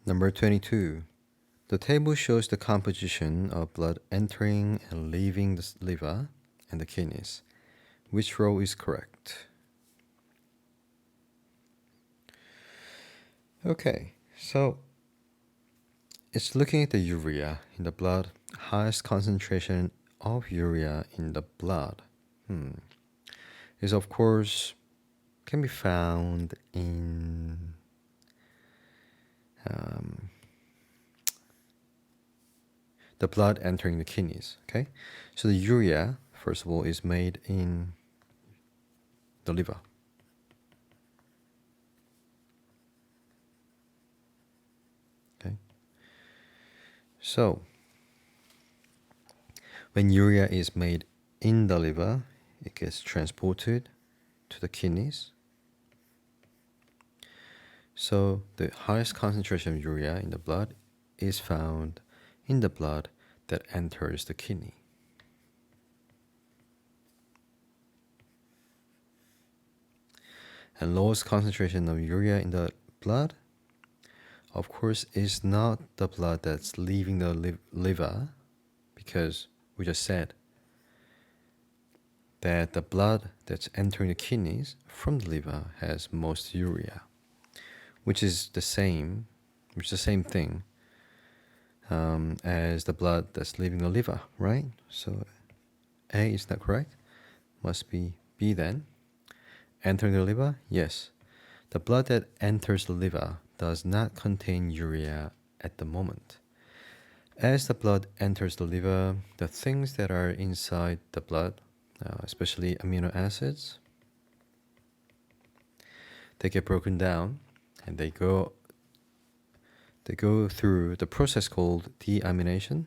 Number 22. The table shows the composition of blood entering and leaving the liver and the kidneys. Which row is correct? Okay, so it's looking at the urea in the blood, highest concentration of urea in the blood. Is of course can be found in the blood entering the kidneys. Okay, so the urea, first of all, is made in the liver. Okay, so when urea is made in the liver, it gets transported to the kidneys. So the highest concentration of urea in the blood is found in the blood that enters the kidney. And lowest concentration of urea in the blood, of course, is not the blood that's leaving the liver, because we just said that the blood that's entering the kidneys from the liver has most urea, which is the same thing as the blood that's leaving the liver, right? So A is not correct. Must be B then. Entering the liver? Yes. The blood that enters the liver does not contain urea at the moment. As the blood enters the liver, the things that are inside the blood, especially amino acids, they get broken down and they go through the process called deamination.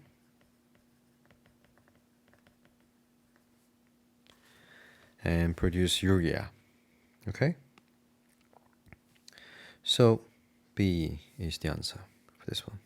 And produce urea. Okay? So B is the answer for this one.